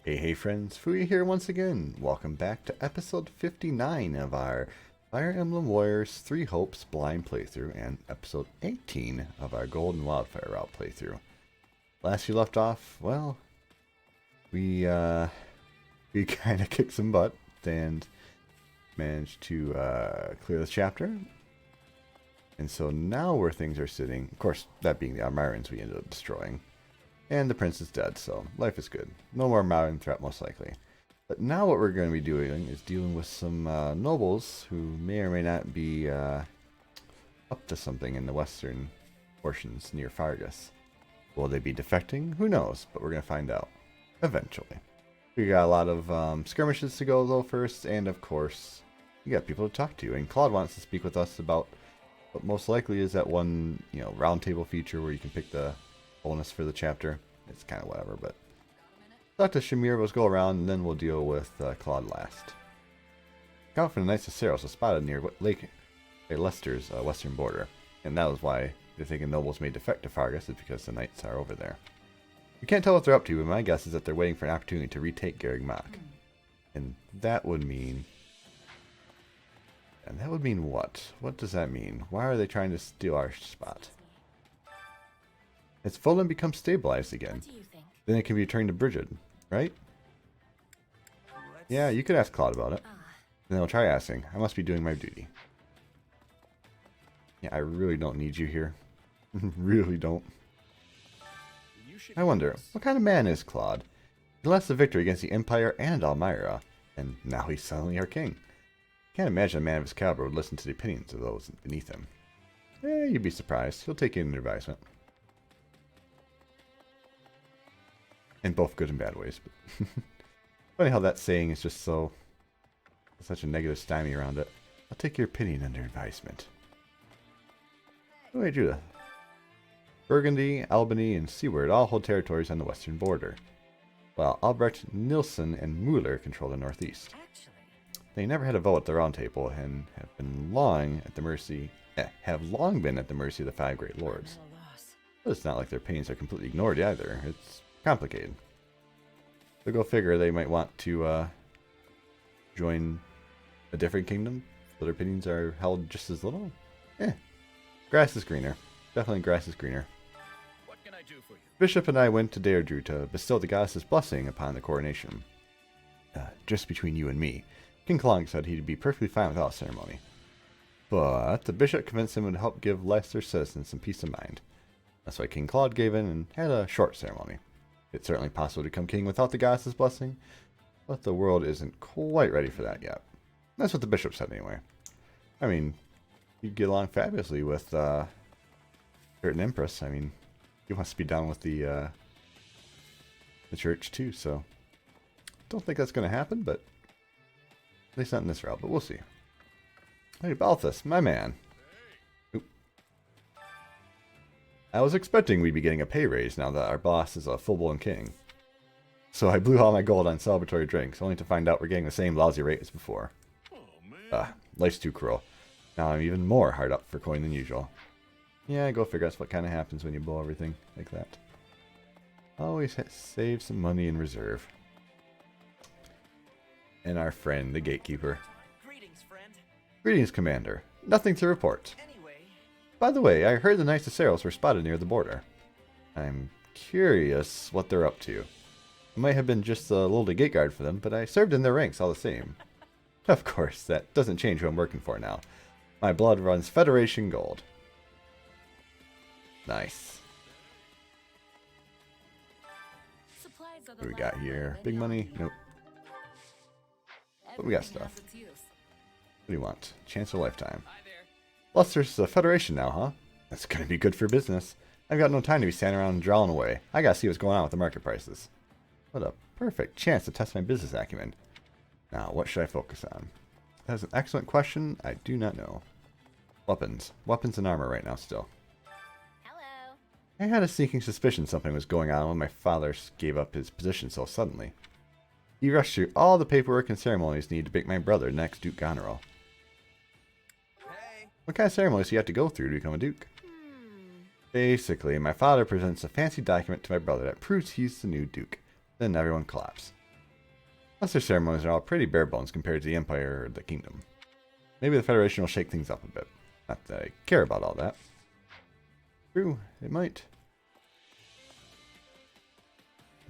Hey friends, Fui here once again. Welcome back to episode 59 of our Fire Emblem Warriors 3 Hopes blind playthrough and episode 18 of our Golden Wildfire route playthrough. Last you left off, well, we kind of kicked some butt and managed to clear the chapter. And so now where things are sitting, of course, that being the Almirans we ended up destroying. And the prince is dead, so life is good. No more mountain threat, most likely. But now what we're going to be doing is dealing with some nobles who may or may not be up to something in the western portions near Fargus. Will they be defecting? Who knows, but we're going to find out eventually. We got a lot of skirmishes to go, though, first, and of course, you got people to talk to. And Claude wants to speak with us about what most likely is that one, round table feature where you can pick the bonus for the chapter. It's kind of whatever, but talk to Shamir, let's go around, and then we'll deal with Claude last. Count for the Knights of Saros was spotted near Lake Leicester's western border, and that was why they're thinking nobles may defect to Fargus, is because the knights are over there. We can't tell what they're up to, but my guess is that they're waiting for an opportunity to retake Garreg Mach. And that would mean... And that would mean what? What does that mean? Why are they trying to steal our spot? It's full and becomes stabilized again. Then it can be returned to Bridget, right? Yeah, you could ask Claude about it. Then I'll try asking. I must be doing my duty. Yeah, I really don't need you here. Really don't. I wonder, what kind of man is Claude? He lost the victory against the Empire and Almira, and now he's suddenly our king. Can't imagine a man of his caliber would listen to the opinions of those beneath him. You'd be surprised. He'll take you into advisement. In both good and bad ways. But funny how that saying is just such a negative stymie around it. I'll take your opinion under advisement. Wait, Judah. Burgundy, Albany, and Seward all hold territories on the western border, while Albrecht, Nilsson, and Mueller control the northeast. They never had a vote at the Round Table and have long been at the mercy of the Five Great Lords. But it's not like their opinions are completely ignored either. It's complicated. So go figure, they might want to join a different kingdom, so their opinions are held just as little. Grass is greener. Definitely grass is greener. What can I do for you? Bishop and I went to Deirdre to bestow the goddess's blessing upon the coronation. Just between you and me, King Klong said he'd be perfectly fine without ceremony. But the bishop convinced him it would help give Leicester citizens some peace of mind. That's why King Claude gave in and had a short ceremony. It's certainly possible to become king without the goddess's blessing, but the world isn't quite ready for that yet. That's what the bishop said anyway. I mean, you'd get along fabulously with certain empress. I mean, he wants to be down with the church too, so don't think that's going to happen, but at least not in this route, but we'll see. Hey, Balthus, my man. I was expecting we'd be getting a pay raise now that our boss is a full-blown king. So I blew all my gold on celebratory drinks, only to find out we're getting the same lousy rate as before. Life's too cruel. Now I'm even more hard up for coin than usual. Yeah, go figure out what kind of happens when you blow everything like that. Always save some money in reserve. And our friend, the gatekeeper. Greetings, friend. Greetings, Commander. Nothing to report. By the way, I heard the Knights of Saros were spotted near the border. I'm curious what they're up to. I might have been just a little gate guard for them, but I served in their ranks all the same. Of course, that doesn't change who I'm working for now. My blood runs Federation Gold. Nice. What do we got here? Big money? Nope. But we got stuff. What do you want? Chance of a lifetime. Leicester's a Federation now, huh? That's gonna be good for business. I've got no time to be standing around and drawing away. I gotta see what's going on with the market prices. What a perfect chance to test my business acumen. Now, what should I focus on? That's an excellent question. I do not know. Weapons. Weapons and armor right now still. Hello. I had a sneaking suspicion something was going on when my father gave up his position so suddenly. He rushed through all the paperwork and ceremonies needed to make my brother next Duke Goneril. What kind of ceremonies do you have to go through to become a duke? Basically, my father presents a fancy document to my brother that proves he's the new duke. Then everyone claps. Lesser ceremonies are all pretty bare bones compared to the Empire or the Kingdom. Maybe the Federation will shake things up a bit. Not that I care about all that. True, it might.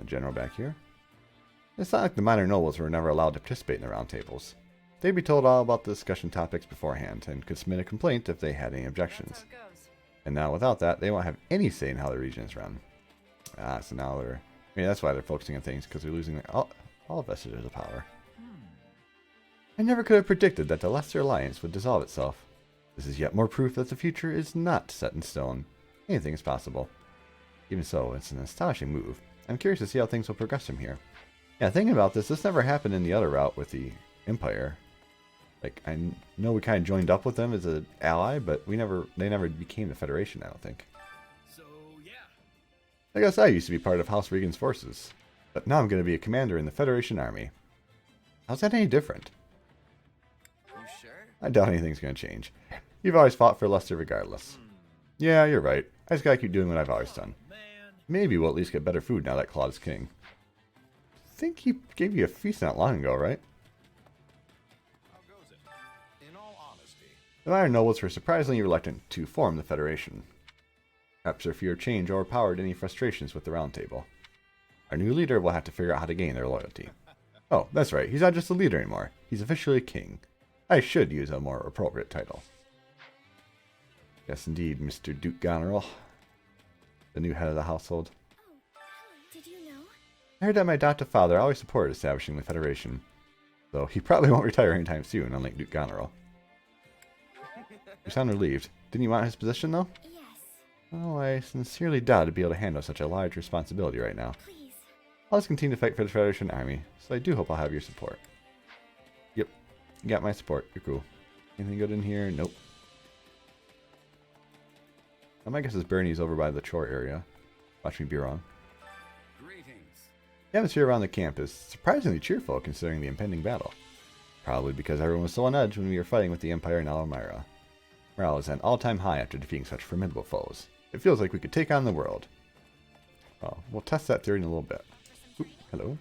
A general back here. It's not like the minor nobles were never allowed to participate in the round tables. They'd be told all about the discussion topics beforehand and could submit a complaint if they had any objections. And now without that, they won't have any say in how the region is run. So now they're... I mean, that's why they're focusing on things, because they're losing all vestiges of power. I never could have predicted that the Lesser Alliance would dissolve itself. This is yet more proof that the future is not set in stone. Anything is possible. Even so, it's an astonishing move. I'm curious to see how things will progress from here. Yeah, thinking about this never happened in the other route with the Empire. Like, I know we kind of joined up with them as an ally, but they never became the Federation, I don't think. So, yeah. I guess I used to be part of House Regan's forces, but now I'm going to be a commander in the Federation Army. How's that any different? You sure? I doubt anything's going to change. You've always fought for Lester regardless. Yeah, you're right. I just got to keep doing what I've always done. Man. Maybe we'll at least get better food now that Claude is king. I think he gave you a feast not long ago, right? How goes it? In all honesty. The minor nobles were surprisingly reluctant to form the Federation. Perhaps their fear of change overpowered any frustrations with the Round Table. Our new leader will have to figure out how to gain their loyalty. Oh, that's right. He's not just a leader anymore. He's officially a king. I should use a more appropriate title. Yes, indeed, Mr. Duke Goneril. The new head of the household. Oh, did you know? I heard that my adoptive father always supported establishing the Federation. So he probably won't retire anytime soon, unlike Duke Goneril. You sound relieved. Didn't you want his position, though? Yes. Oh, I sincerely doubt I'd be able to handle such a large responsibility right now. Please. I'll just continue to fight for the Federation Army, so I do hope I'll have your support. Yep, you got my support. You're cool. Anything good in here? Nope. My guess is Bernie's over by the chore area. Watch me be wrong. Greetings. The atmosphere around the camp is surprisingly cheerful considering the impending battle. Probably because everyone was so on edge when we were fighting with the Empire in Almyra. Morale is at an all-time high after defeating such formidable foes. It feels like we could take on the world. Oh, we'll test that theory in a little bit. Oop, hello.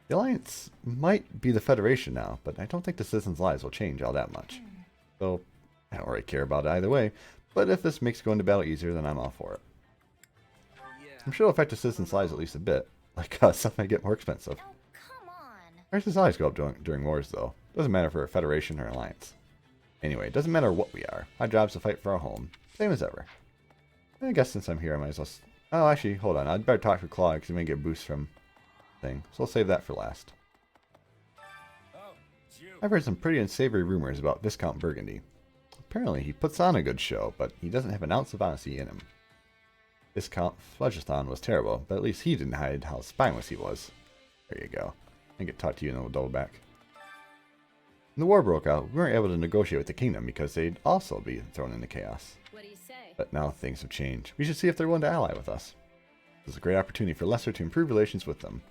The Alliance might be the Federation now, but I don't think the citizens' lives will change all that much. So, I don't really care about it either way, but if this makes going to battle easier, then I'm all for it. Yeah. I'm sure it'll affect the citizens' lives at least a bit, like stuff might get more expensive. Oh, come on. Prices always go up during wars, though. Doesn't matter if we're a Federation or Alliance. Anyway, it doesn't matter what we are. Our job's to fight for our home. Same as ever. I guess since I'm here, I might as well... Oh, actually, hold on. I'd better talk to Claude, because he may get a boost from... thing. So I'll save that for last. Oh, it's you. I've heard some pretty unsavory rumors about Viscount Burgundy. Apparently, he puts on a good show, but he doesn't have an ounce of honesty in him. Viscount Phlegethon was terrible, but at least he didn't hide how spineless he was. There you go. I can talk to you and then we'll double back. When the war broke out, we weren't able to negotiate with the kingdom because they'd also be thrown into chaos. What do you say? But now things have changed. We should see if they're willing to ally with us. This is a great opportunity for Lester to improve relations with them.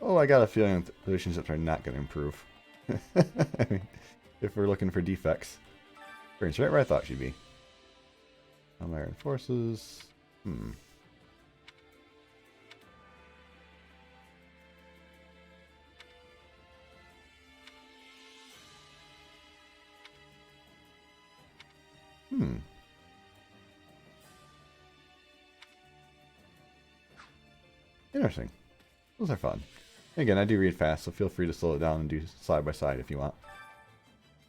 Oh, I got a feeling that relationships are not going to improve. I mean, if we're looking for defects. Burns right where I thought she'd be. Almyran forces. Interesting. Those are fun. Again, I do read fast, so feel free to slow it down and do side by side if you want.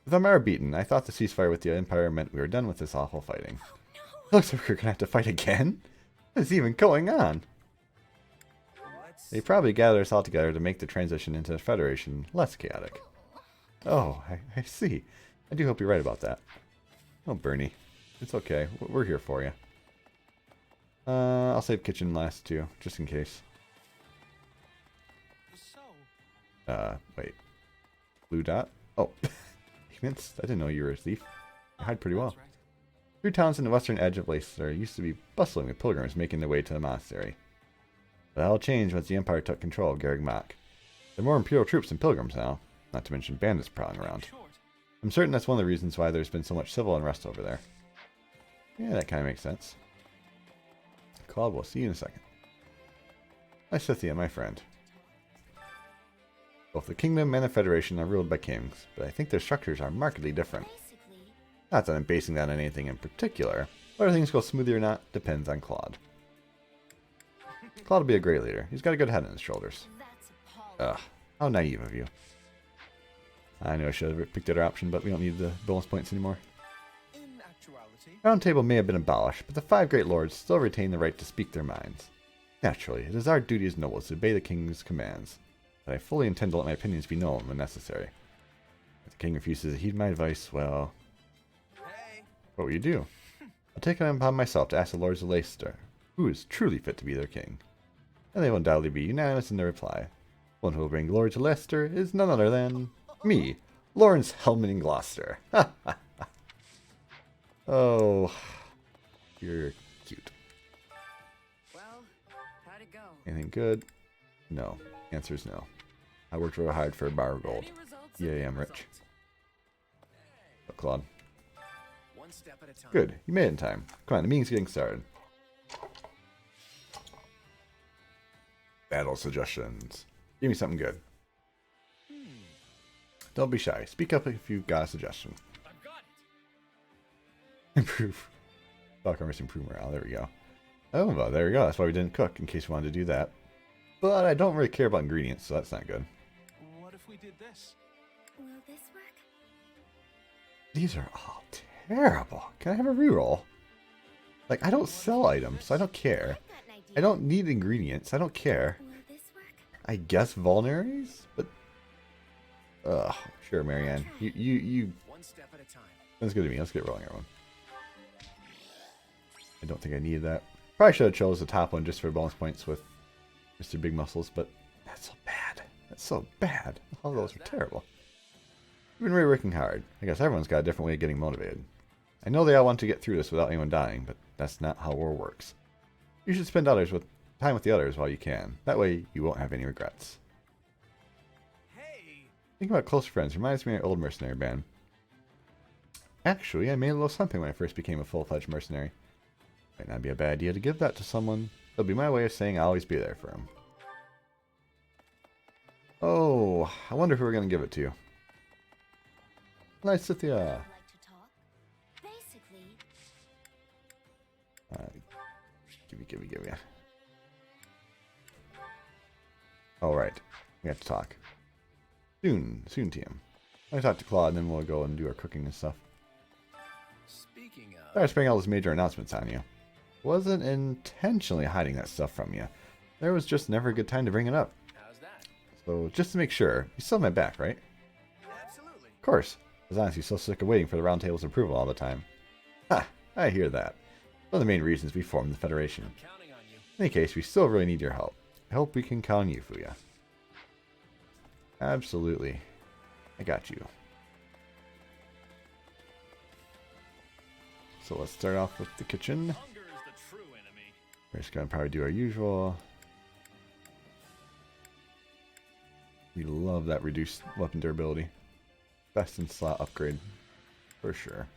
With Almyra beaten, I thought the ceasefire with the Empire meant we were done with this awful fighting. It looks like we're gonna have to fight again? What is even going on? They probably gathered us all together to make the transition into the Federation less chaotic. Oh, I see. I do hope you're right about that. Oh, Bernie. It's okay. We're here for you. I'll save kitchen last too, just in case. Wait. Blue dot? Oh. Ignorance? I didn't know you were a thief. You hide pretty well. Three towns in the western edge of Leicester used to be bustling with pilgrims making their way to the monastery. But that all changed once the Empire took control of Garreg Mach. There are more Imperial troops than pilgrims now, not to mention bandits prowling around. I'm certain that's one of the reasons why there's been so much civil unrest over there. Yeah, that kind of makes sense. Claude, we'll see you in a second. Hi, Scythia, my friend. Both the kingdom and the federation are ruled by kings, but I think their structures are markedly different. Basically, Not that I'm basing that on anything in particular. Whether things go smoothly or not depends on Claude. Claude will be a great leader. He's got a good head on his shoulders. that's appalling. Ugh, how naive of you. I know I should have picked the other option, but we don't need the bonus points anymore. In actuality, Round Table may have been abolished, but the 5 great lords still retain the right to speak their minds. Naturally, it is our duty as nobles to obey the king's commands, but I fully intend to let my opinions be known when necessary. If the king refuses to heed my advice, well, hey, what will you do? I'll take it upon myself to ask the lords of Leicester, who is truly fit to be their king. And they will undoubtedly be unanimous in their reply. One who will bring glory to Leicester is none other than me, Lawrence Hellman Gloucester. Oh, you're cute. Well, how'd it go? Anything good? No. Answer is no. I worked real hard for a bar of gold. Any results? Yeah, I am rich. Oh, Claude. one step at a time. Good. You made it in time. Come on, the meeting's getting started. Battle suggestions. Give me something good. Don't be shy. Speak up if you've got a suggestion. I've got it. Improve. Falconers improve morale. There we go. Oh, well, there we go. That's why we didn't cook, in case we wanted to do that. But I don't really care about ingredients, so that's not good. What if we did this? Will this work? These are all terrible. Can I have a reroll? Like, I don't sell items, so I don't care. I've got an idea. I don't need ingredients. I don't care. Will this work? I guess vulneraries? But, ugh. Sure, Marianne. You. One step at a time. That's good to me. Let's get rolling, everyone. I don't think I needed that. Probably should have chose the top one just for bonus points with Mr. Big Muscles, but that's so bad. That's so bad. All those were terrible. We've been really working hard. I guess everyone's got a different way of getting motivated. I know they all want to get through this without anyone dying, but that's not how war works. You should spend time with the others while you can. That way you won't have any regrets. Hey, Thinking about close friends reminds me of my old mercenary band. Actually, I made a little something when I first became a full-fledged mercenary. Might not be a bad idea to give that to someone. It'll be my way of saying I'll always be there for him. Oh, I wonder who we're going to give it to. Nice, Cynthia. I'd like to talk. Basically, Give me. Alright, we have to talk. Soon, TM. I'll talk to Claude and then we'll go and do our cooking and stuff. speaking of, Sorry to spring all those major announcements on you. Wasn't intentionally hiding that stuff from you. There was just never a good time to bring it up. how's that? So, just to make sure, you still have my back, right? Absolutely. Of course. I was honestly so sick of waiting for the Round Table's approval all the time. Ha! I hear that. One of the main reasons we formed the Federation. Counting on you. In any case, we still really need your help. I hope we can count on you, Fuya. Absolutely. I got you. So let's start off with the kitchen. Hunger is the true enemy. We're just gonna probably do our usual. We love that reduced weapon durability. Best in slot upgrade. For sure.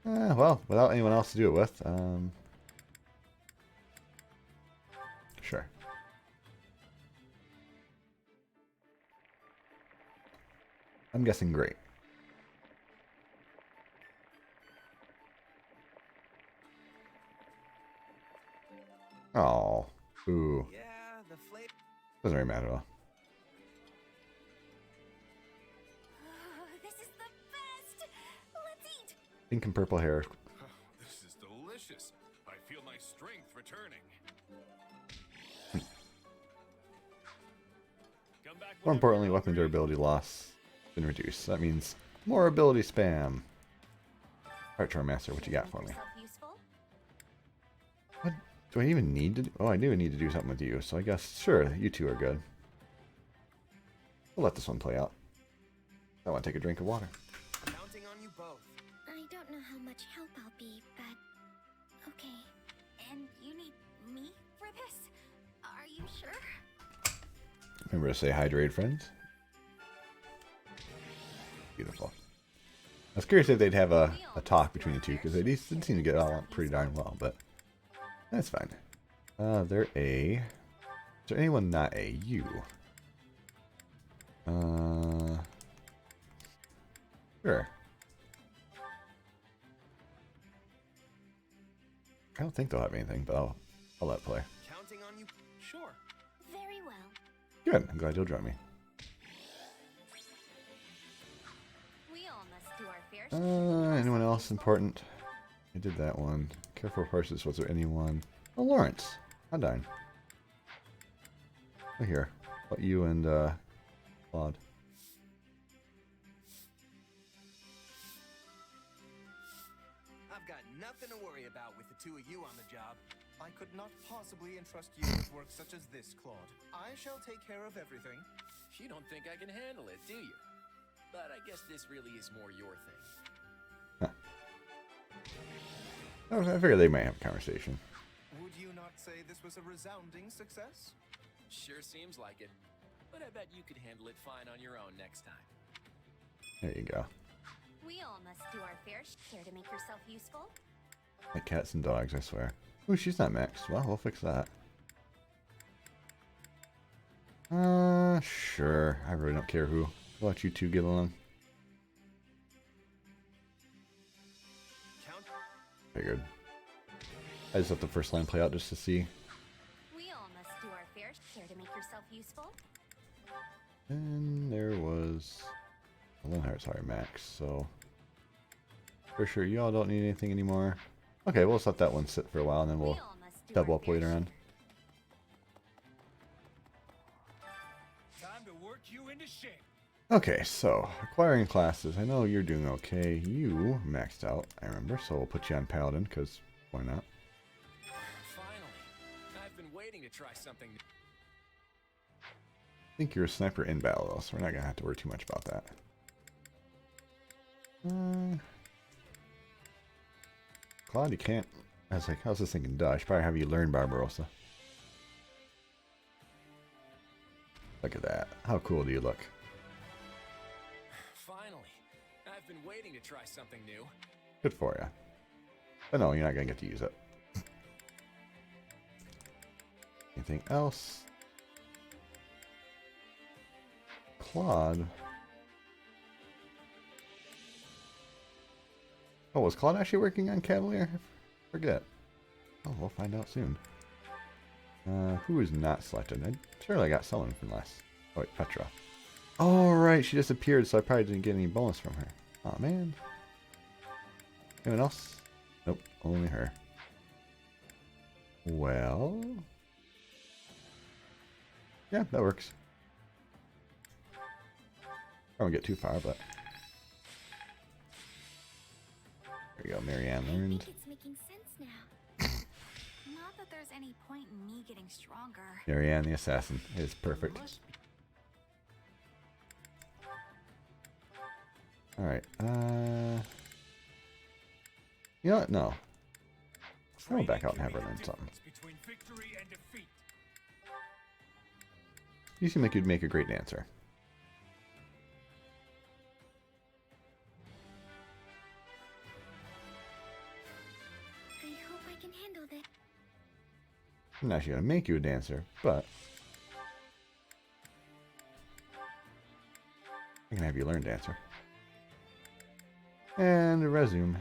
Well, without anyone else to do it with, sure. I'm guessing great. Oh, ooh. Yeah, the flavor. Doesn't really matter at all. this is the best. Let's eat. Pink and purple hair. This is delicious. I feel my strength returning. Come back. More importantly, weapon durability loss been reduced. That means more ability spam. Alright, Charm Master, what you got for me? Yourself useful? What do I even need to do? Oh, I do need to do something with you, so I guess, sure, you two are good. We'll let this one play out. I want to take a drink of water. Counting on you both. I don't know how much help I'll be, but okay. And you need me for this? Are you sure? Remember to say hydrate, friends. Beautiful. I was curious if they'd have a talk between the two, because they did seem to get along pretty darn well, but that's fine. They're A. Is there anyone not A? You. Sure. I don't think they'll have anything, but I'll let it play. Counting on you. Sure. Very well. Good. I'm glad you'll join me. We all must do our fair share. Anyone else important? I did that one. Careful horses. Was there anyone? Oh, Lawrence. How darn. Right here. What you and Claude? I've got nothing to worry about with the two of you on the job. I could not possibly entrust you with work such as this, Claude. I shall take care of everything. You don't think I can handle it, do you? But I guess this really is more your thing. Oh, I figured they might have a conversation. Would you not say this was a resounding success? Sure seems like it. But I bet you could handle it fine on your own next time. There you go. We all must do our fair share to make yourself useful. Like cats and dogs, I swear. Ooh, she's not maxed. Well, we'll fix that. Sure. I really don't care who. I'll let you two get along. Count. Figured. I just let the first line play out just to see. We all must do our fair share to make yourself useful. And there was Linhart's higher max, so for sure you all don't need anything anymore. Okay, we'll just let that one sit for a while and then we'll We all must do double our up fair later share. on. Time to work you into shape. Okay, so acquiring classes. I know you're doing okay. You maxed out, I remember, so we'll put you on Paladin because why not? Finally. I've been waiting to try something new. I think you're a sniper in battle though, so we're not gonna have to worry too much about that. Claude, you can't. I was just thinking, duh, I should probably have you learn Barbarossa. Look at that. How cool do you look? Finally. I've been waiting to try something new. Good for you. But no, you're not gonna get to use it. Anything else? Claude. Oh, was Claude actually working on Cavalier? I forget. Oh, we'll find out soon. Who is not selected? I surely got someone from last. Oh wait, Petra. Oh right, she disappeared, so I probably didn't get any bonus from her. Oh man. Anyone else? Nope, only her. Well, yeah, that works. I won't get too far, but there you go. Marianne I learned. think it's making sense now. Not that there's any point in me getting stronger. Marianne the assassin is perfect. All right. You know what? No. I'll back out and have her learn something. Between victory and defeat. You seem like you'd make a great dancer. I hope I can handle this. I'm not actually gonna make you a dancer, but I can have you learn dancer. And resume.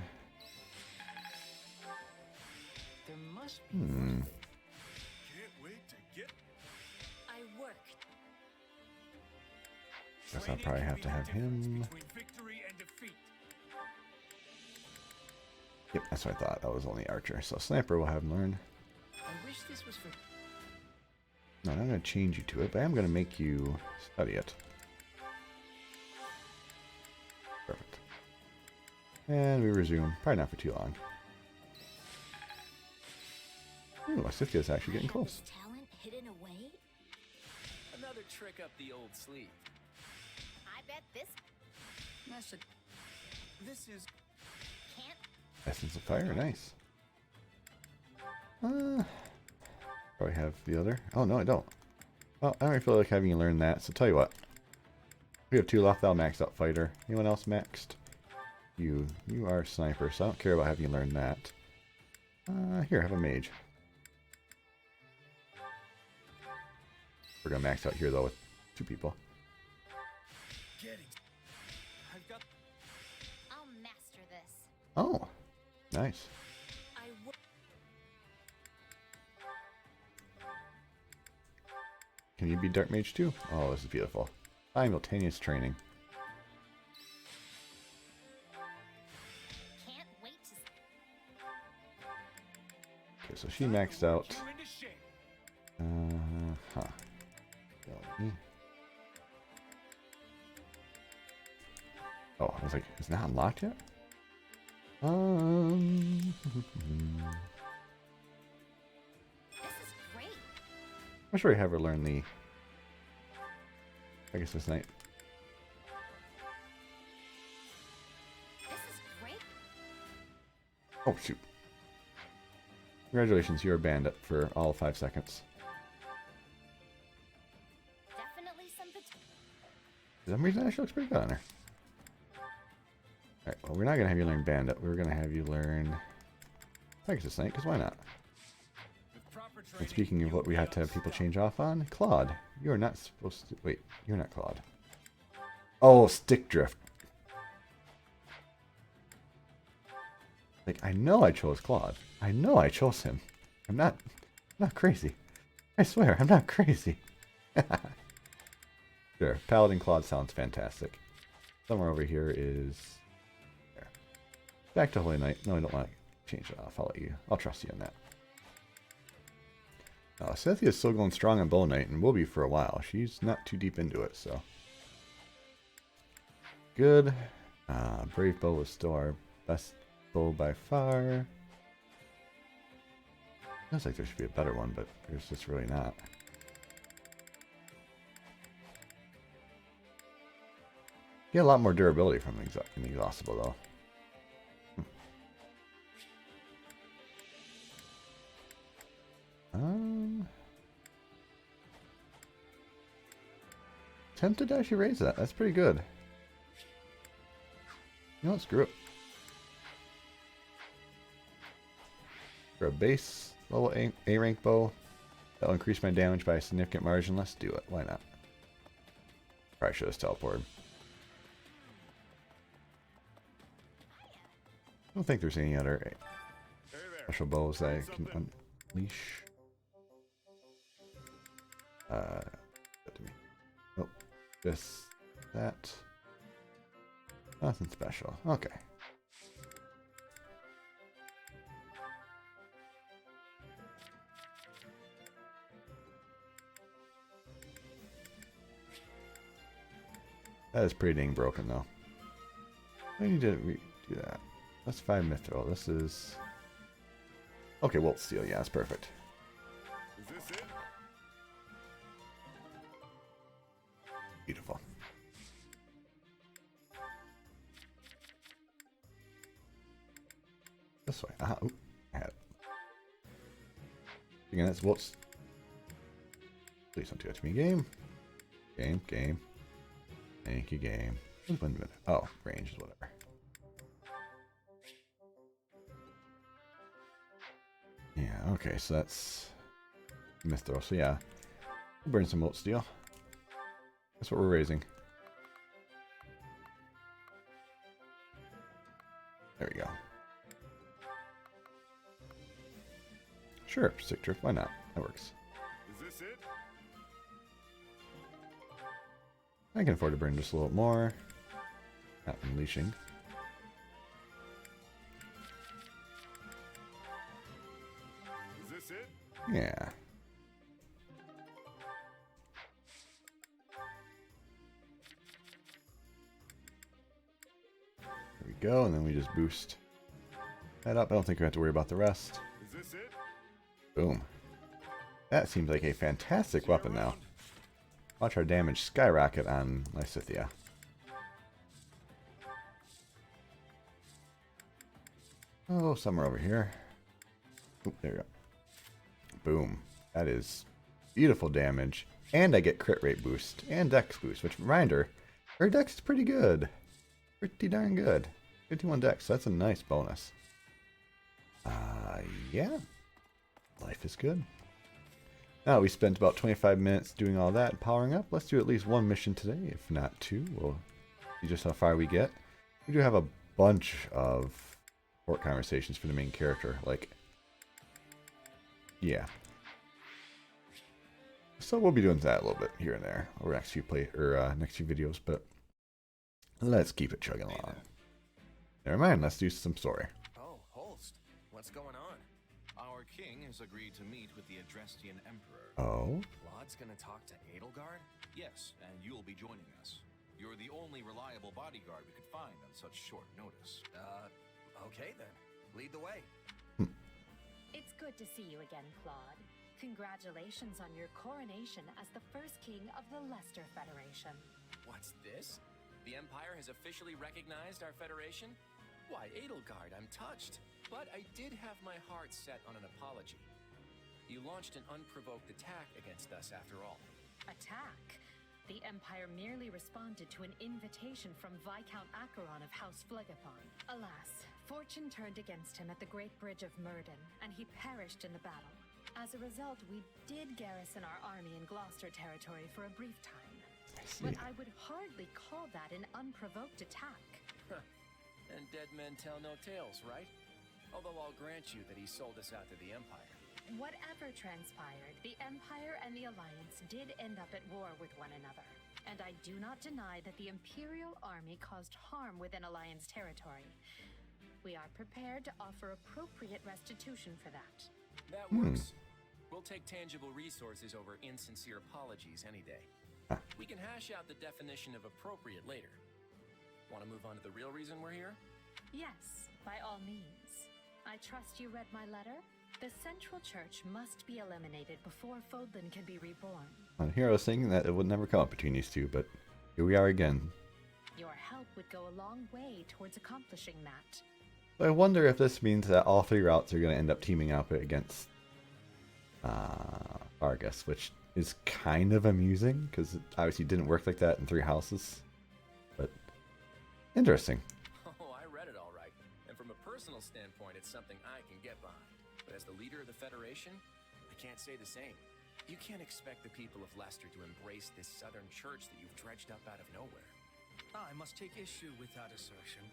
There must be. Hmm. Can't wait to get. I worked. Guess I'll probably have to have him. Between victory and defeat. Yep, that's what I thought. That was only Archer. So Sniper will have him learn. I wish this was for. No, I'm not going to change you to it, but I'm going to make you study it. Perfect. And we resume. Probably not for too long. Ooh, Scythia's actually getting close. This talent hidden away? Another trick up the old sleeve. I bet this This is can't. Essence of Fire, nice. Probably have the other. Oh, no, I don't. Well, I don't really feel like having you learn that, so tell you what. We have two left. I'll max out Fighter. Anyone else maxed? You are Sniper, so I don't care about having you learn that. Here, have a Mage. We're gonna max out here, though, with two people. Getting. I've got. I'll master this. Oh, nice. I will. Can you be Dark Mage too? Oh, this is beautiful. Simultaneous training. Can't wait to. Okay, so she maxed out. You into shape. Huh. Oh, I was like, it's not unlocked yet? This is great. I'm sure we have her learn the. I guess this night. This is great. Oh, shoot. Congratulations, you're a bandit for all 5 seconds. Definitely something. For some reason, that actually looks pretty good on her. Alright, well, we're not going to have you learn bandit. We're going to have you learn Pegasus Knight, because why not? With proper And training, speaking of you what we will had to have be people unstoppable. change off on, Claude. You're not supposed to. Wait, you're not Claude. Oh, Stick Drift. Like, I know I chose Claude. I know I chose him. I'm not crazy. I swear, I'm not crazy. Sure, Paladin Claude sounds fantastic. Somewhere over here is... There. Back to Holy Knight. No, I don't want to change it off. I'll trust you on that. Cynthia is still going strong on Bow Knight and will be for a while. She's not too deep into it, so... Good. Brave Bow is still our best bow by far. Feels like there should be a better one, but there's just really not. Get a lot more durability from an Inexhaustible, though. Tempted to actually raise that. That's pretty good. You know what? Screw it. For a base level A rank bow, that'll increase my damage by a significant margin. Let's do it. Why not? Probably should have teleported. I don't think there's any other special bows that I can unleash. Good to me. Nope. This, that. Nothing special. Okay. That is pretty dang broken, though. I need to redo that. That's 5 Mithril. This is... Okay, Wilt Steel. Yeah, that's perfect. Is this it? Beautiful. This way. Oop. I had it. Again, that's Wilt's. Please don't do that to me. Game. Game. Thank you, game. Wait a minute. Oh, range is whatever. Yeah, okay, so that's Mithril. So yeah, we'll burn some Wilt Steel. That's what we're raising. There we go. Sure, Stick Drift, why not? That works. Is this it? I can afford to burn just a little more. Not unleashing. Is this it? Yeah. There we go, and then we just boost that up. I don't think we have to worry about the rest. Is this it? Boom. That seems like a fantastic weapon now. Watch our damage skyrocket on Lysithia. Oh, somewhere over here. Oop, there we go. Boom. That is beautiful damage. And I get crit rate boost and dex boost, which, reminder, her dex is pretty good. Pretty darn good. 51 dex, so that's a nice bonus. Yeah. Life is good. Now we spent about 25 minutes doing all that and powering up. Let's do at least one mission today, if not two. We'll see just how far we get. We do have a bunch of port conversations for the main character. Like, yeah. So we'll be doing that a little bit here and there over next few next few videos, but let's keep it chugging along. Never mind, let's do some story. Oh, Holst, what's going on? Our king has agreed to meet with the Adrestian Emperor. Oh? Claude's gonna talk to Edelgard? Yes, and you'll be joining us. You're the only reliable bodyguard we could find on such short notice. Okay then. Lead the way. It's good to see you again, Claude. Congratulations on your coronation as the first king of the Leicester Federation. What's this? The Empire has officially recognized our Federation? Why, Edelgard, I'm touched. But I did have my heart set on an apology. You launched an unprovoked attack against us after all. Attack? The Empire merely responded to an invitation from Viscount Acheron of House Phlegethon. Alas, fortune turned against him at the Great Bridge of Murden, and he perished in the battle. As a result, we did garrison our army in Gloucester territory for a brief time. But I would hardly call that an unprovoked attack. And dead men tell no tales, right? Although I'll grant you that he sold us out to the Empire. Whatever transpired, the Empire and the Alliance did end up at war with one another. And I do not deny that the Imperial Army caused harm within Alliance territory. We are prepared to offer appropriate restitution for that. That works. We'll take tangible resources over insincere apologies any day. We can hash out the definition of appropriate later. Want to move on to the real reason we're here? Yes, by all means. I trust you read my letter? The Central Church must be eliminated before Fodlan can be reborn. And here I was thinking that it would never come up between these two, but here we are again. Your help would go a long way towards accomplishing that. I wonder if this means that all three routes are going to end up teaming up against Vargas, which is kind of amusing, because it obviously didn't work like that in Three Houses. But interesting. Oh, I read it all right. And from a personal standpoint, it's something I can get behind. But as the leader of the Federation, I can't say the same. You can't expect the people of Leicester to embrace this Southern Church that you've dredged up out of nowhere. I must take issue with that assertion.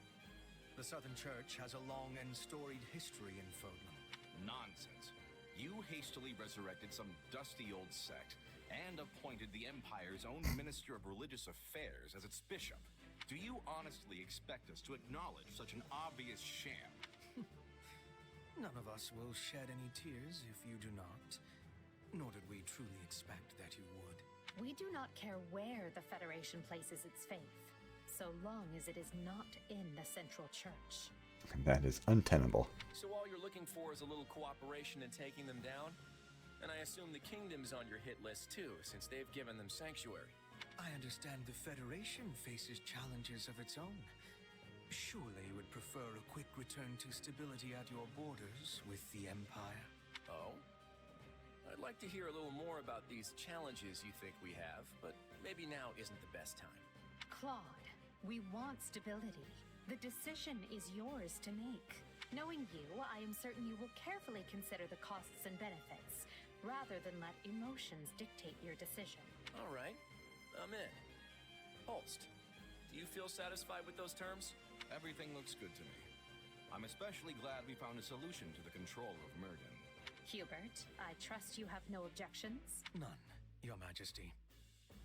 The Southern Church has a long and storied history in Fodlan. Nonsense. You hastily resurrected some dusty old sect and appointed the Empire's own Minister of Religious Affairs as its bishop. Do you honestly expect us to acknowledge such an obvious sham? None of us will shed any tears if you do not. Nor did we truly expect that you would. We do not care where the Federation places its faith, so long as it is not in the Central Church. That is untenable. So all you're looking for is a little cooperation in taking them down? And I assume the Kingdom's on your hit list too, since they've given them sanctuary. I understand the Federation faces challenges of its own. Surely you would prefer a quick return to stability at your borders with the Empire? Oh? I'd like to hear a little more about these challenges you think we have, but maybe now isn't the best time. Claude, we want stability. The decision is yours to make. Knowing you, I am certain you will carefully consider the costs and benefits, rather than let emotions dictate your decision. All right, I'm in. Holst, do you feel satisfied with those terms? Everything looks good to me. I'm especially glad we found a solution to the control of Murden. Hubert, I trust you have no objections? None, Your Majesty.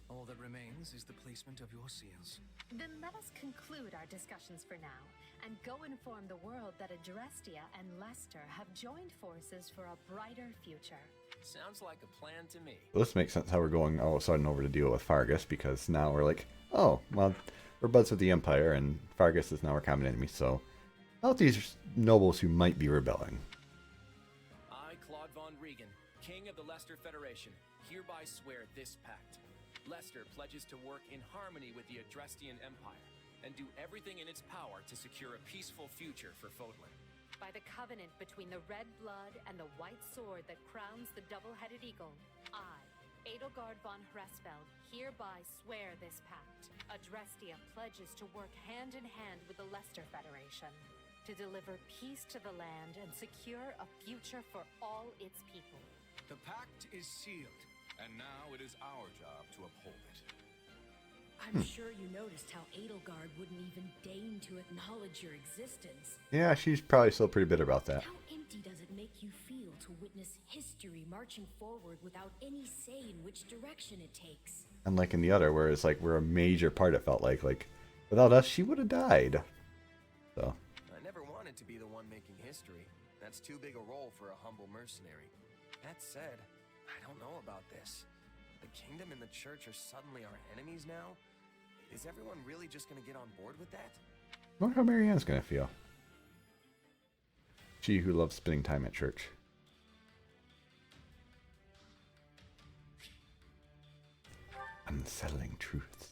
All that remains is the placement of your seals. Then let us conclude our discussions for now, and go inform the world that Adrestia and Leicester have joined forces for a brighter future. Sounds like a plan to me. This makes sense how we're going all of a sudden over to deal with Vargas, because now we're like, oh, well, we're buds with the Empire, and Vargas is now our common enemy, so help these nobles who might be rebelling. I, Claude von Regan, King of the Leicester Federation, hereby swear this pact. Leicester pledges to work in harmony with the Adrestian Empire, and do everything in its power to secure a peaceful future for Fodlan. By the covenant between the red blood and the white sword that crowns the double-headed eagle, I, Edelgard von Hresfeld, hereby swear this pact. Adrestia pledges to work hand in hand with the Leicester Federation, to deliver peace to the land and secure a future for all its people. The pact is sealed. And now it is our job to uphold it. I'm sure you noticed how Edelgard wouldn't even deign to acknowledge your existence. Yeah, she's probably still pretty bitter about that. How empty does it make you feel to witness history marching forward without any say in which direction it takes? Unlike in the other, where it's like we're a major part, it felt like without us, she would have died. So. I never wanted to be the one making history. That's too big a role for a humble mercenary. That said, I don't know about this. The kingdom and the church are suddenly our enemies now? Is everyone really just gonna get on board with that? I wonder how Marianne's gonna feel. She who loves spending time at church. Unsettling truths.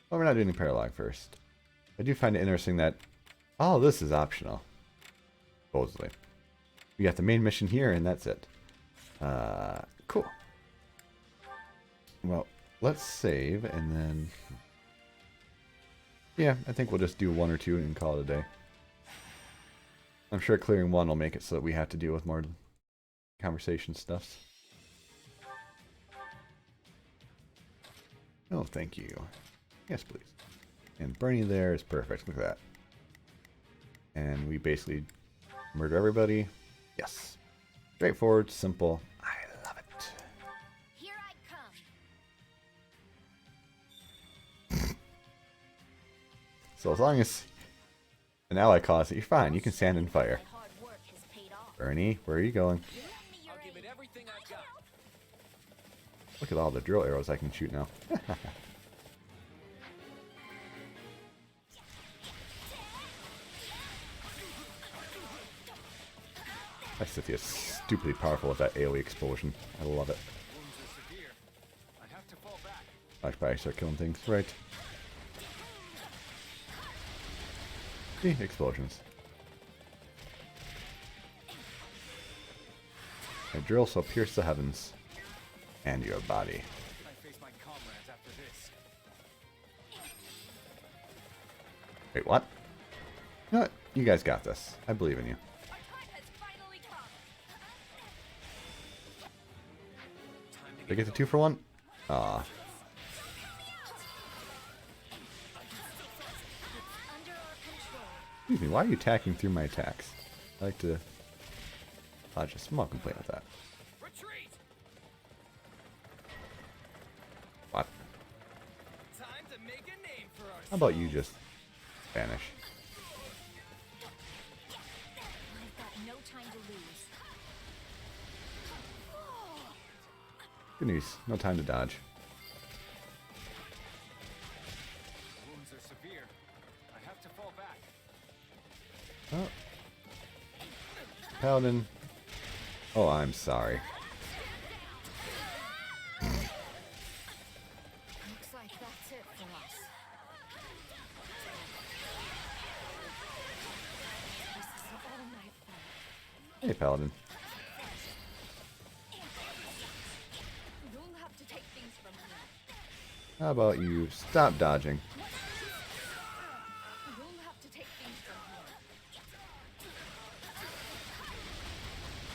Well, we're not doing the paralogue first. I do find it interesting that all of this is optional. Supposedly. We got the main mission here, and that's it. Cool. Well, let's save, and then... yeah, I think we'll just do one or two and call it a day. I'm sure clearing one will make it so that we have to deal with more conversation stuff. Oh, thank you. Yes, please. And Bernie there is perfect. Look at that. And we basically murder everybody. Yes. Straightforward, simple. I love it. Here I come. So as long as an ally calls it, you're fine. You can stand and fire. My hard work has paid off. Bernie, where are you going? You lend me your I'll give it aid. everything I've got. Look at all the drill arrows I can shoot now. My Scythia is stupidly powerful with that AoE explosion. I love it. Wounds are severe. I have to fall back. I should probably start killing things. Right. See? Explosions. A drill shall pierce the heavens. And your body. I face my comrades after this. Wait, what? You know what? You guys got this. I believe in you. Our time has finally come. Did I get the 2 for 1? Aw. Under our control. Excuse me, why are you attacking through my attacks? I like to dodge a small complaint with that. Retreat! What? Time to make a name for ourselves. How about you just vanish? I've got no time to lose. Good news. No time to dodge. Wounds are severe. I have to fall back. Oh. Paladin. Oh, I'm sorry. Looks like that's it for us. This is an all-night fight. Hey, Paladin. You'll have to take things from me. How about you stop dodging? You'll have to take things from me.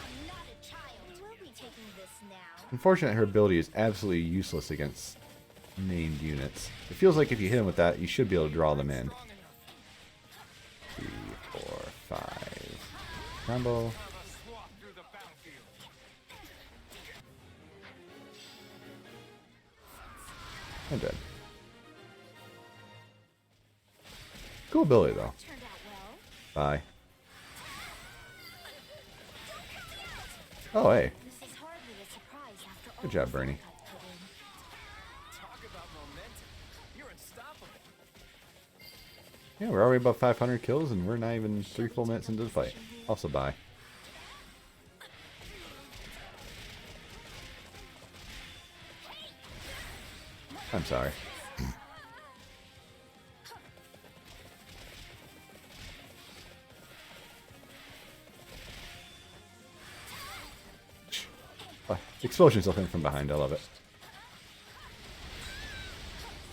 I'm not a child. We'll be taking this now. Unfortunately, her ability is absolutely useless against named units. It feels like if you hit them with that, you should be able to draw them in. 3, 4, 5. Combo. Swap through the battlefield. I'm dead. Cool ability, though. Turned out well. Bye. Oh, hey. This is hardly a surprise after all Good job, the Bernie. work I've put in. Talk about momentum. You're unstoppable. Yeah, we're already above 500 kills, and we're not even 3 full minutes into the fight. Also, bye. I'm sorry. Explosions will hit from behind. I love it.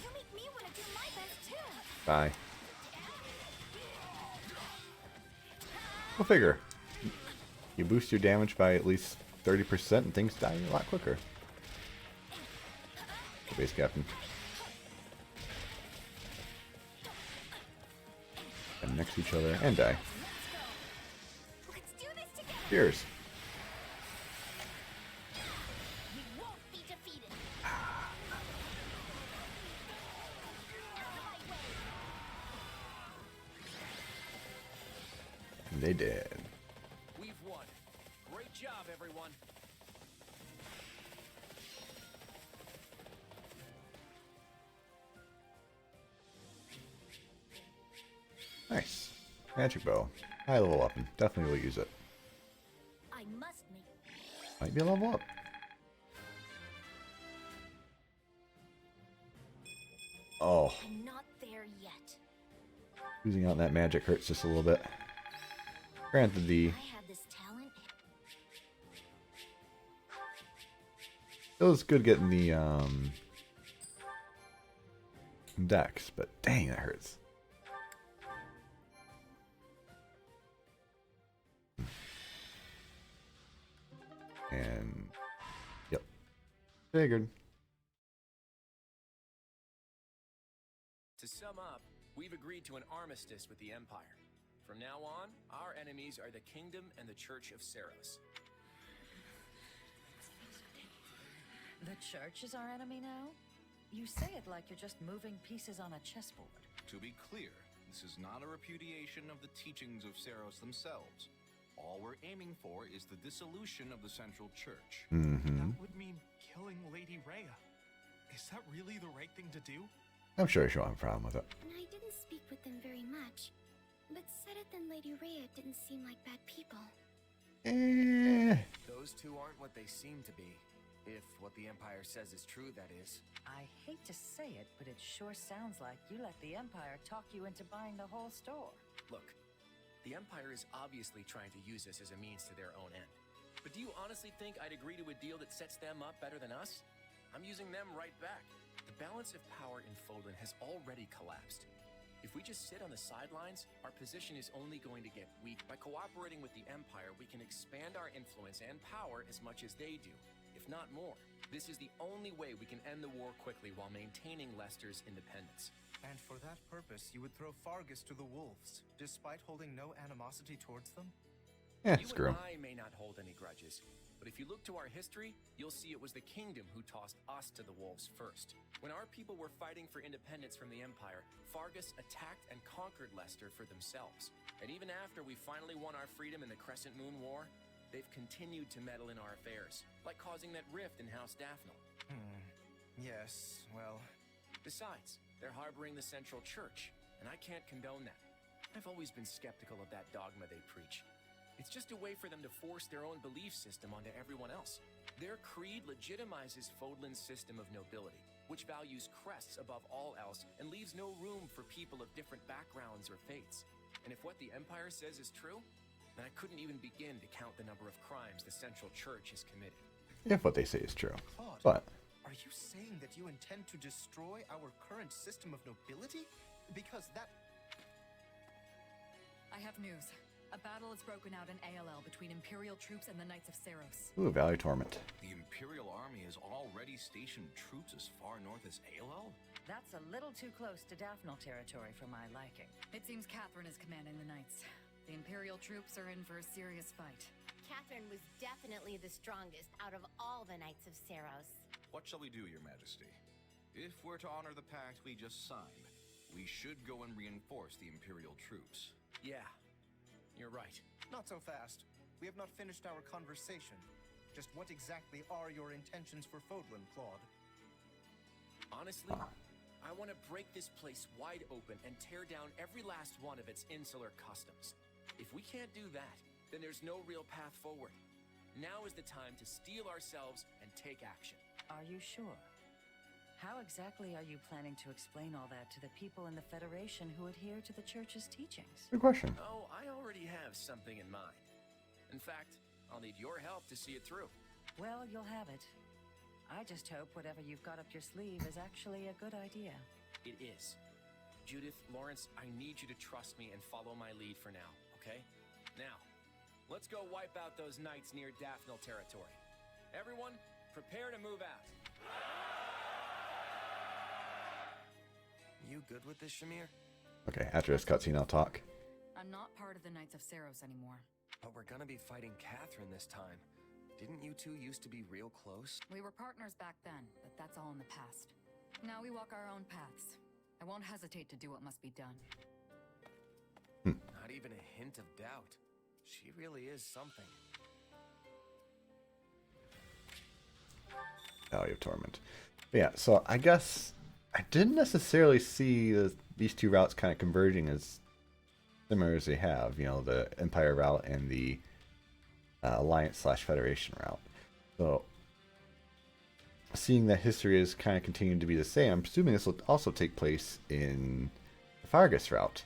You make me want to do my best too. Bye. Go figure. You boost your damage by at least 30% and things die a lot quicker. The base captain. And next to each other and die. Let's do this together. Cheers. We won't be defeated. And they did. We've won. Great job, everyone. Nice. Magic bow. High level weapon. Definitely will use it. I must make. Might be a level up. Oh, I'm not there yet. losing out on that magic hurts just a little bit. Granted, the I had this talent. it was good getting the dex, but dang, that hurts. And yep, figured. To sum up, we've agreed to an armistice with the Empire. From now on, our enemies are the Kingdom and the Church of Seros. The church is our enemy now? You say it like you're just moving pieces on a chessboard. To be clear, this is not a repudiation of the teachings of Seros themselves. All we're aiming for is the dissolution of the Central Church. That would mean killing Lady Rhea. Is that really the right thing to do? I'm sure she won't have a problem with it. And I didn't speak with them very much. But Sedith and Lady Rhea didn't seem like bad people. Those two aren't what they seem to be. If what the Empire says is true, that is. I hate to say it, but it sure sounds like you let the Empire talk you into buying the whole store. Look, the Empire is obviously trying to use this as a means to their own end. But do you honestly think I'd agree to a deal that sets them up better than us? I'm using them right back. The balance of power in Fodlan has already collapsed. If we just sit on the sidelines, our position is only going to get weak. By cooperating with the Empire, we can expand our influence and power as much as they do, if not more. This is the only way we can end the war quickly while maintaining Leicester's independence. And for that purpose, you would throw Fargus to the wolves, despite holding no animosity towards them? Yeah, You screw and 'em. I may not hold any grudges, but if you look to our history, you'll see it was the Kingdom who tossed us to the wolves first. When our people were fighting for independence from the Empire, Fargus attacked and conquered Leicester for themselves. And even after we finally won our freedom in the Crescent Moon War, they've continued to meddle in our affairs, like causing that rift in House Daphne. Yes, well... Besides, they're harboring the Central Church, and I can't condone that. I've always been skeptical of that dogma they preach. It's just a way for them to force their own belief system onto everyone else. Their creed legitimizes Fodlan's system of nobility, which values crests above all else and leaves no room for people of different backgrounds or faiths. And if what the Empire says is true, then I couldn't even begin to count the number of crimes the Central Church has committed. If what they say is true. Claude, But are you saying that you intend to destroy our current system of nobility? Because that... I have news. A battle has broken out in ALL between Imperial troops and the Knights of Seros. ooh, Valley Torment. The Imperial Army has already stationed troops as far north as ALL? That's a little too close to Daphne territory for my liking. It seems Catherine is commanding the Knights. The Imperial troops are in for a serious fight. Catherine was definitely the strongest out of all the Knights of Seros. What shall we do, Your Majesty? If we're to honor the pact we just signed, we should go and reinforce the Imperial troops. Yeah, you're right. Not so fast. We have not finished our conversation. Just what exactly are your intentions for Fodlan, Claude? Honestly, I want to break this place wide open and tear down every last one of its insular customs. If we can't do that, then there's no real path forward. Now is the time to steel ourselves and take action. Are you sure? How exactly are you planning to explain all that to the people in the Federation who adhere to the Church's teachings? Good question. Oh, I already have something in mind. In fact, I'll need your help to see it through. Well, you'll have it. I just hope whatever you've got up your sleeve is actually a good idea. It is. Judith, Lawrence, I need you to trust me and follow my lead for now, okay? Now, Let's go wipe out those knights near Daphnel territory. Everyone, prepare to move out. You good with this, Shamir? Okay, after this cutscene, I'll talk. I'm not part of the Knights of Saros anymore. But we're gonna be fighting Catherine this time. Didn't you two used to be real close? We were partners back then, but that's all in the past. Now we walk our own paths. I won't hesitate to do what must be done. Not even a hint of doubt. She really is something. Valley of Torment. But yeah, so I guess I didn't necessarily see these two routes kind of converging as similar as they have. You know, the Empire route and the Alliance/Federation route. So, seeing that history is kind of continuing to be the same, I'm presuming this will also take place in the Fargus route,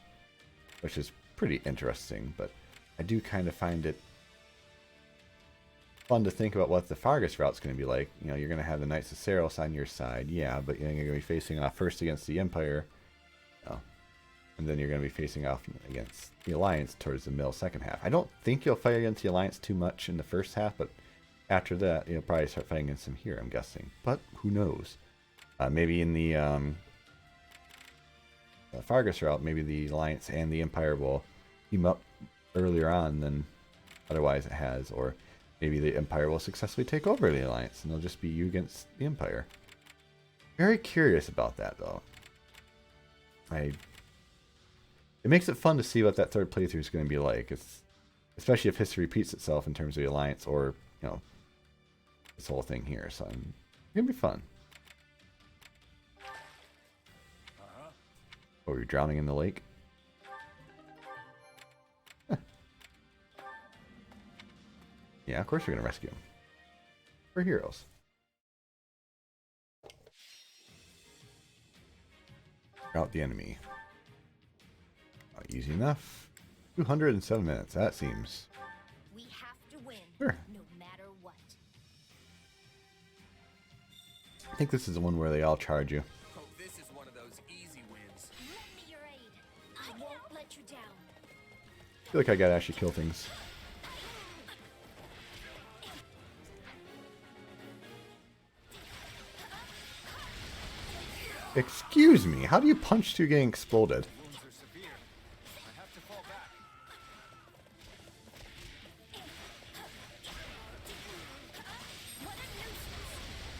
which is pretty interesting. But I do kind of find it fun to think about what the Fargus route's going to be like. You know, you're going to have the Knights of Saros on your side, yeah, but you're going to be facing off first against the Empire, and then you're going to be facing off against the Alliance towards the middle second half. I don't think you'll fight against the Alliance too much in the first half, but after that, you'll probably start fighting against them here, I'm guessing. But who knows? Maybe in the Fargus route, maybe the Alliance and the Empire will team up earlier on than otherwise it has, or maybe the Empire will successfully take over the Alliance and it'll just be you against the Empire. Very curious about that, though. It makes it fun to see what that third playthrough is going to be like. Especially if history repeats itself in terms of the Alliance or, you know, this whole thing here. So it's going to be fun. Oh, you're drowning in the lake? Yeah, of course you're going to rescue him. We're heroes. Out the enemy. Easy enough. 207 minutes. That seems. We have to win, sure. No matter what. I think this is the one where they all charge you. Oh, this is one of those easy wins. Lend me your aid. I won't let you down. I feel like I gotta actually kill things. Excuse me, how do you punch two getting exploded?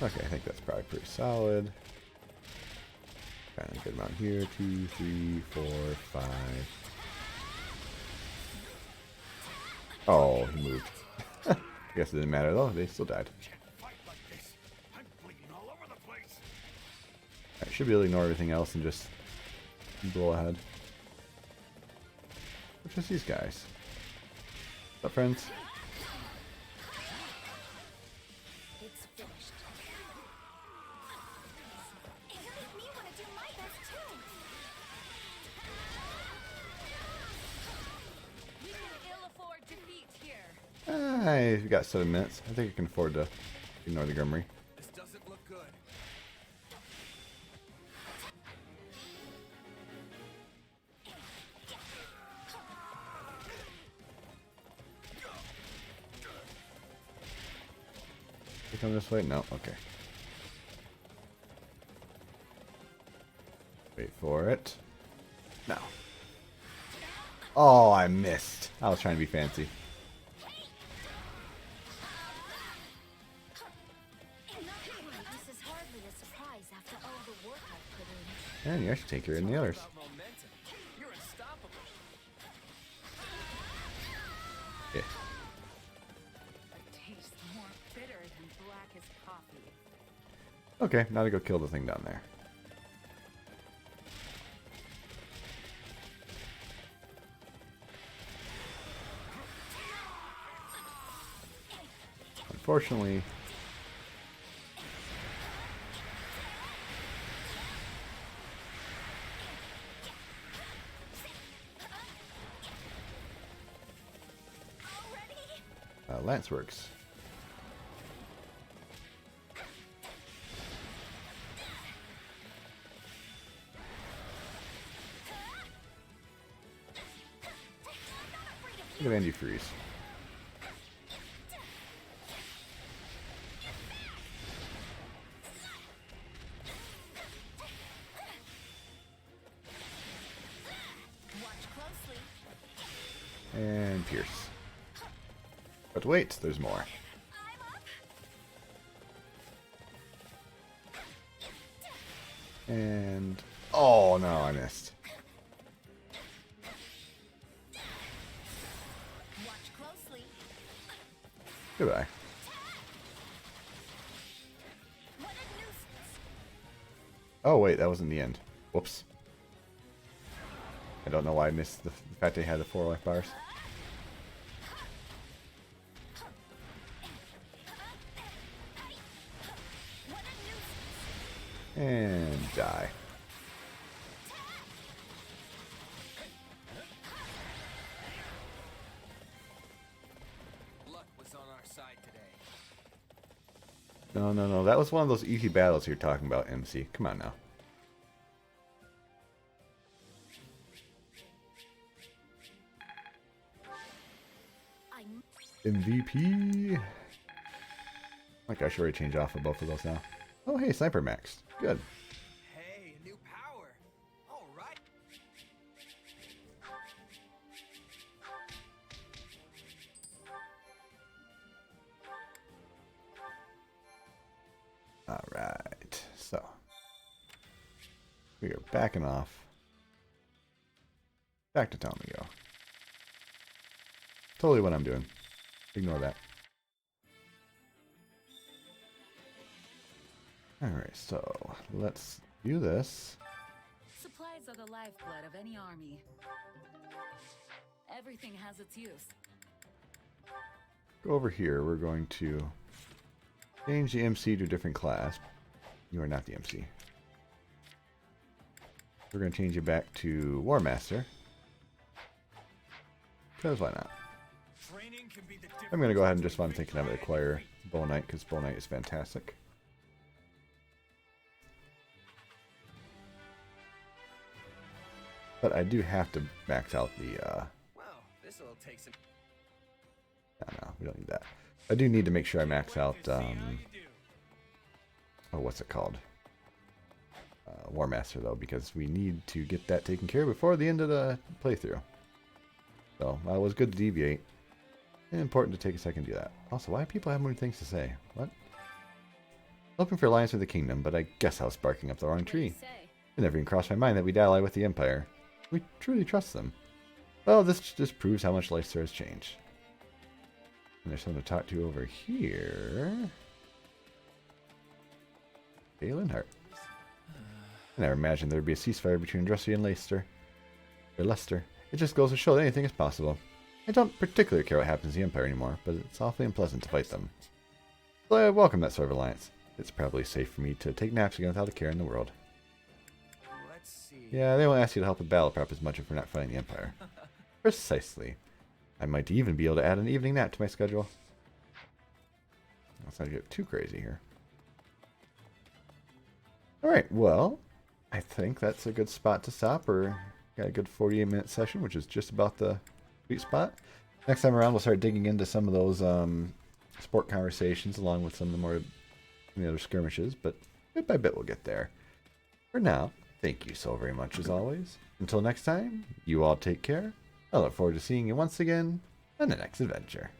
Okay, I think that's probably pretty solid. Kind of good amount here. 2, 3, 4, 5. Oh, he moved. I guess it didn't matter though. They still died. I should be able to ignore everything else and just blow ahead. Which is these guys? What's up, friends? It's finished. It made me want to do my best too. We can ill afford defeat here. I've got 7 minutes. I think I can afford to ignore the Grimmery. This doesn't look good. You come this way? No? Okay. Wait for it. No. Oh, I missed. I was trying to be fancy. This is hardly a surprise after all the work I've put in. And you actually take care of the others. You're unstoppable. Yeah. Tastes more bitter than black as coffee. Okay, now to go kill the thing down there. Unfortunately, Lance works. Look at Andy freeze. pierce. But wait, there's more. And... oh no, I missed. Watch closely. Goodbye. What a nuisance. Oh wait, that wasn't the end. Whoops. I don't know why I missed the fact they had the 4 life bars. And die. Luck was on our side today. No, no, no. That was one of those easy battles you're talking about, MC. Come on now. MVP. Like I should already change off of both of those now. Oh, hey, sniper maxed. Good. Hey, a new power. All right. All right. So we are backing off. Back to town we go. Totally what I'm doing. Ignore that. Alright, so let's do this. Supplies are the lifeblood of any army. Everything has its use. Go over here. We're going to change the MC to a different class. You are not the MC. We're going to change you back to War Master. Because why not? I'm going to go ahead and just while I'm thinking of it, acquire Bow Knight, because Bow Knight is fantastic. But I do have to max out the, Well, this'll take some. no, we don't need that. I do need to make sure I max out, oh, what's it called? War Master, though, because we need to get that taken care of before the end of the playthrough. So, it was good to deviate. And important to take a second to do that. Also, why do people have more things to say? What? Hoping for alliance with the kingdom, but I guess I was barking up the wrong tree. It never even crossed my mind that we'd ally with the Empire. We truly trust them. Well, this just proves how much life has changed. And there's someone to talk to over here. Galen Hart. I never imagined there'd be a ceasefire between Dressy and Leicester. Or Leicester. It just goes to show that anything is possible. I don't particularly care what happens to the Empire anymore, but it's awfully unpleasant to fight them. So I welcome that sort of alliance. It's probably safe for me to take naps again without a care in the world. Let's see. Yeah, they won't ask you to help with battle prep as much if we're not fighting the Empire. Precisely. I might even be able to add an evening nap to my schedule. Let's not get too crazy here. Alright, well, I think that's a good spot to stop. We're got a good 48-minute session, which is just about the sweet spot. Next time around, we'll start digging into some of those sport conversations, along with some of the more other skirmishes, but bit by bit we'll get there. For now, thank you so very much as always. Until next time, you all take care. I look forward to seeing you once again on the next adventure.